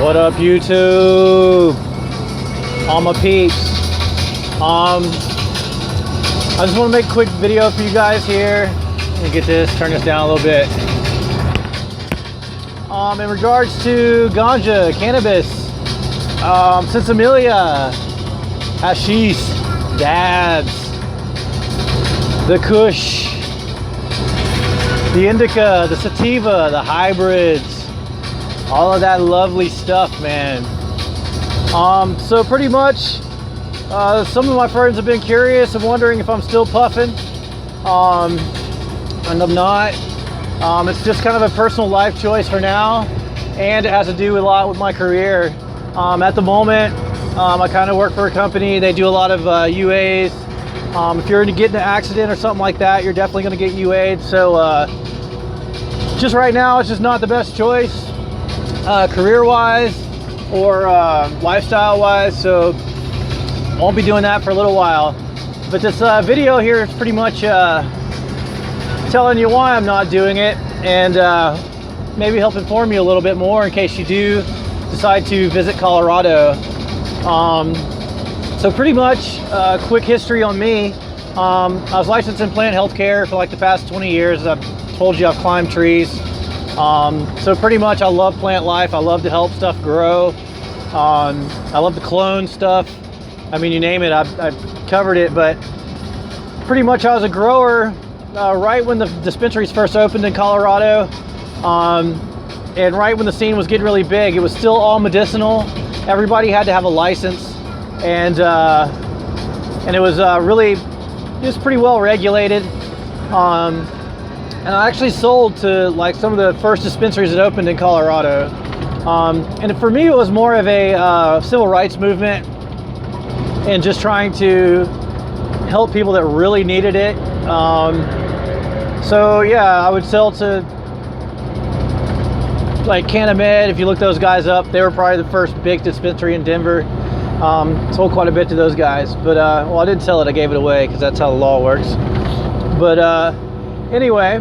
What up, YouTube? All my peeps. I just want to make a quick video for you guys here. Let me get this, turn this down a little bit. In regards to ganja, cannabis, sinsemilla, hashish, dabs, the kush, the indica, the sativa, the hybrids, all of that lovely stuff, man. So pretty much, some of my friends have been curious and wondering if I'm still puffing, and I'm not. It's just kind of a personal life choice for now, and it has to do a lot with my career. At the moment, I kind of work for a company. They do a lot of UAs. If you're to get in an accident or something like that, you're definitely going to get UA'd. So just right now, it's just not the best choice, career-wise or lifestyle-wise. So won't be doing that for a little while. But this video here is pretty much telling you why I'm not doing it, and maybe help inform you a little bit more in case you do decide to visit Colorado. So pretty much quick history on me. I was licensed in plant healthcare for like the past 20 years. I've told you I've climbed trees. So pretty much I love plant life. I love to help stuff grow. I love to clone stuff. I mean, you name it, I've covered it. But pretty much I was a grower right when the dispensaries first opened in Colorado, and right when the scene was getting really big. It was still all medicinal. Everybody had to have a license, and it was pretty well regulated. And I actually sold to like some of the first dispensaries that opened in Colorado. And for me, it was more of a civil rights movement, and just trying to help people that really needed it. So yeah, I would sell to like Cannabis. If you look those guys up, they were probably the first big dispensary in Denver. Sold quite a bit to those guys, but well, I didn't sell it, I gave it away because that's how the law works. But anyway,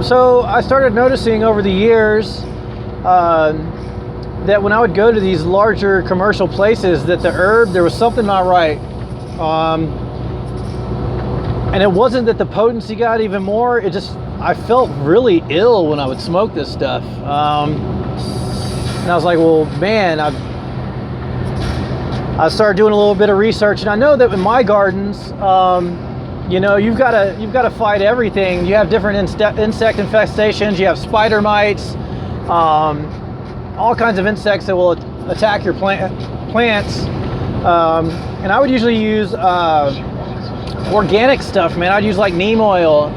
so I started noticing over the years that when I would go to these larger commercial places, that the herb, there was something not right. And it wasn't that the potency got even more, it just, I felt really ill when I would smoke this stuff. And I was like, well, man, I started doing a little bit of research, and I know that in my gardens, you know, you've got to fight everything. You have different insect infestations, you have spider mites, all kinds of insects that will attack your plants. And I would usually use organic stuff, man. I'd use like neem oil,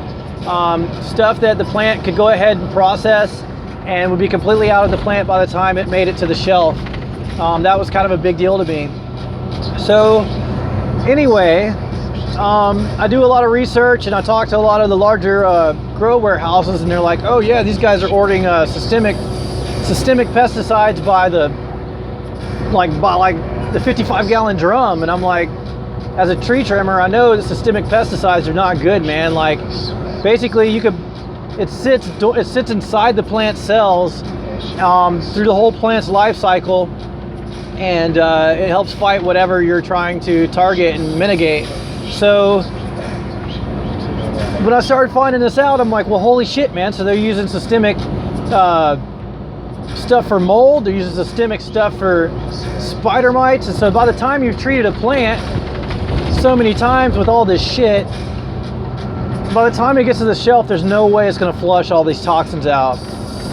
stuff that the plant could go ahead and process and would be completely out of the plant by the time it made it to the shelf. That was kind of a big deal to me. So anyway, I do a lot of research, and I talk to a lot of the larger grow warehouses, and they're like, oh yeah, these guys are ordering systemic pesticides by the 55-gallon drum. And I'm like, as a tree trimmer, I know that systemic pesticides are not good, man. Like, basically, it sits inside the plant cells through the whole plant's life cycle, and it helps fight whatever you're trying to target and mitigate. So when I started finding this out, I'm like, well, holy shit, man. So they're using systemic stuff for mold, they're using systemic stuff for spider mites. And so by the time you've treated a plant so many times with all this shit, by the time it gets to the shelf, there's no way it's going to flush all these toxins out.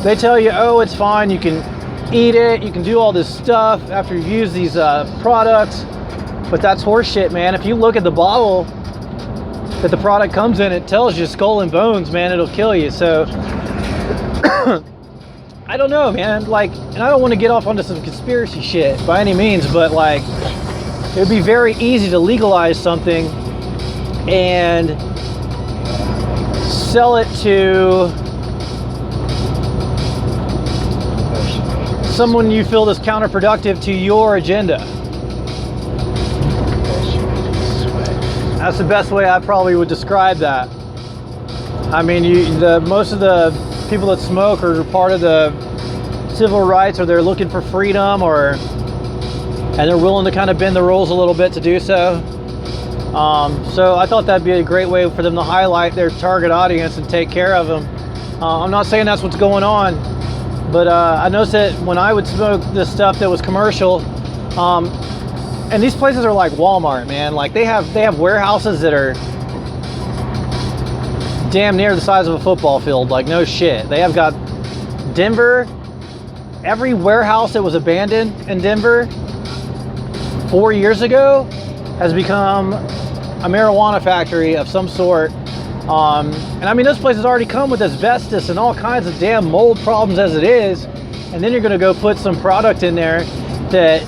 They tell you, oh, it's fine, you can eat it, you can do all this stuff after you've used these products, but that's horseshit, man. If you look at the bottle that the product comes in, it tells you skull and bones, man. It'll kill you. So I don't know, man. Like, and I don't want to get off onto some conspiracy shit by any means, but like, it would be very easy to legalize something and sell it to someone you feel is counterproductive to your agenda. That's the best way I probably would describe that. I mean, most of the people that smoke are part of the civil rights, or they're looking for freedom, and they're willing to kind of bend the rules a little bit to do so. So I thought that'd be a great way for them to highlight their target audience and take care of them. I'm not saying that's what's going on, but I noticed that when I would smoke this stuff that was commercial, and these places are like Walmart, man. Like they have warehouses that are damn near the size of a football field. Like no shit. They have got Denver. Every warehouse that was abandoned in Denver 4 years ago has become a marijuana factory of some sort. And I mean, those places already come with asbestos and all kinds of damn mold problems as it is. And then you're gonna go put some product in there that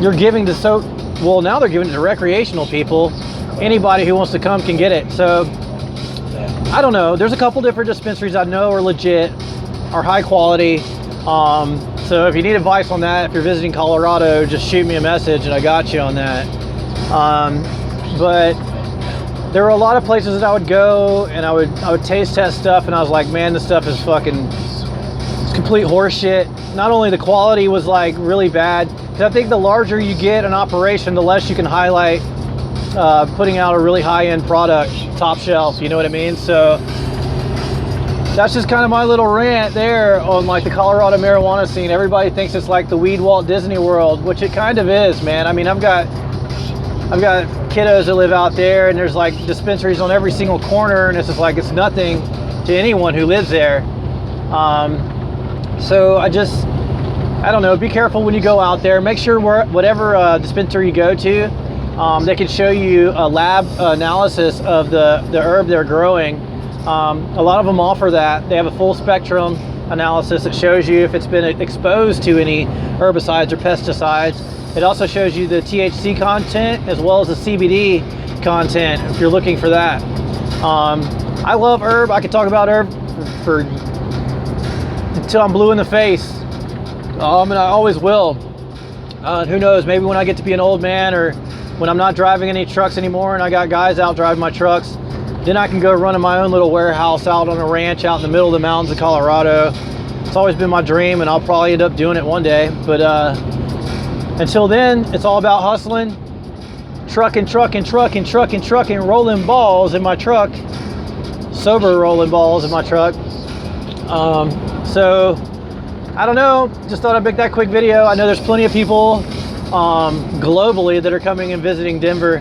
you're giving to well, now they're giving it to recreational people. Anybody who wants to come can get it. So I don't know. There's a couple different dispensaries I know are legit, are high quality. So if you need advice on that, if you're visiting Colorado, just shoot me a message and I got you on that. But there were a lot of places that I would go and I would taste test stuff, and I was like, man, this stuff is it's complete horse shit. Not only the quality was like really bad, because I think the larger you get an operation, the less you can highlight putting out a really high-end product, top shelf, you know what I mean? So that's just kind of my little rant there on like the Colorado marijuana scene. Everybody thinks it's like the weed Walt Disney World, which it kind of is, man. I mean, I've got kiddos that live out there, and there's like dispensaries on every single corner, and it's just like it's nothing to anyone who lives there. So I don't know, be careful when you go out there. Make sure whatever dispensary you go to, they can show you a lab analysis of the herb they're growing. A lot of them offer that. They have a full spectrum analysis that shows you if it's been exposed to any herbicides or pesticides. It also shows you the THC content as well as the CBD content if you're looking for that. I love herb. I could talk about herb for until I'm blue in the face. And I always will. Who knows, maybe when I get to be an old man, or when I'm not driving any trucks anymore and I got guys out driving my trucks, then I can go run in my own little warehouse out on a ranch out in the middle of the mountains of Colorado. It's always been my dream, and I'll probably end up doing it one day. But until then, it's all about hustling, trucking, rolling balls in my truck, sober rolling balls in my truck. So I don't know, just thought I'd make that quick video. I know there's plenty of people globally that are coming and visiting Denver.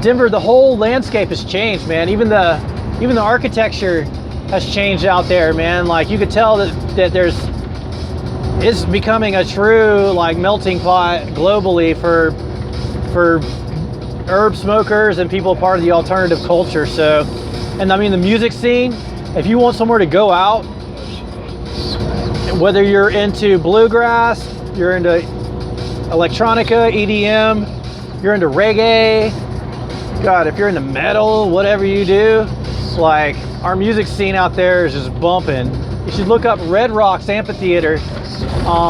Denver, the whole landscape has changed, man. Even the architecture has changed out there, man. Like you could tell that it's becoming a true like melting pot globally for herb smokers and people part of the alternative culture. So, and I mean the music scene, if you want somewhere to go out, whether you're into bluegrass, you're into electronica, EDM, you're into reggae, God, if you're into metal, whatever you do, like our music scene out there is just bumping. You should look up Red Rocks Amphitheater.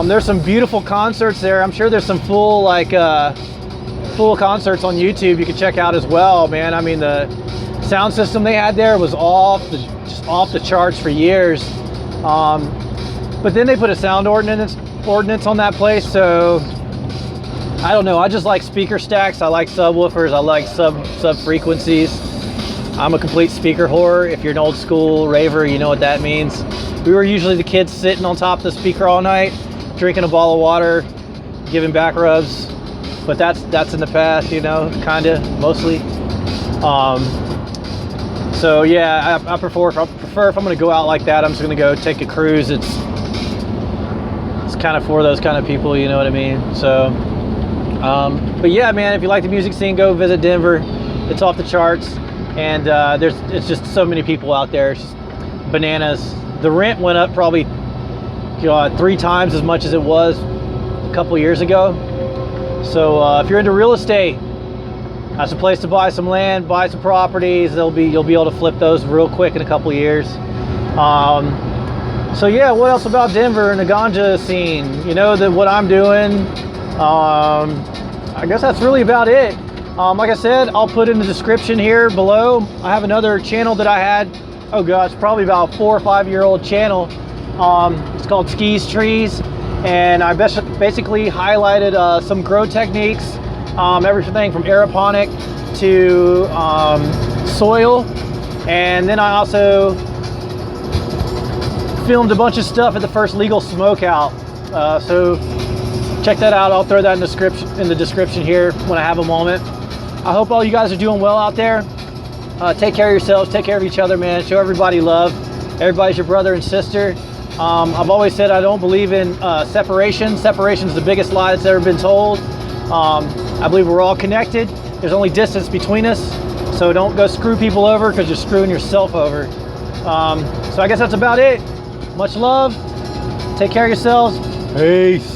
There's some beautiful concerts there. I'm sure there's some full concerts on YouTube you can check out as well, man. I mean, the sound system they had there was just off the charts for years. But then they put a sound ordinance on that place, so I don't know. I just like speaker stacks. I like subwoofers. I like sub frequencies. I'm a complete speaker whore. If you're an old school raver, you know what that means. We were usually the kids sitting on top of the speaker all night, drinking a bottle of water, giving back rubs. But that's in the past, you know, kinda, mostly. So yeah, I prefer if I'm gonna go out like that, I'm just gonna go take a cruise. It's kind of for those kind of people, you know what I mean? So, but yeah, man, if you like the music scene, go visit Denver. It's off the charts, and it's just so many people out there. It's just bananas. The rent went up probably 3 times as much as it was a couple years ago. So if you're into real estate, that's a place to buy some land, buy some properties. You'll be able to flip those real quick in a couple years. So yeah, what else about Denver and the ganja scene? You know, what I'm doing. I guess that's really about it. Like I said, I'll put in the description here below. I have another channel that I had, oh gosh, probably about 4 or 5 year old channel It's called Skis Trees, and I basically highlighted some grow techniques, everything from aeroponic to soil, and then I also filmed a bunch of stuff at the first legal smokeout. So check that out. I'll throw that in the description here when I have a moment. I hope all you guys are doing well out there. Take care of yourselves, take care of each other, man. Show everybody love. Everybody's your brother and sister. I've always said I don't believe in separation. Separation is the biggest lie that's ever been told. I believe we're all connected. There's only distance between us. So don't go screw people over, because you're screwing yourself over. So I guess that's about it. Much love. Take care of yourselves. Peace.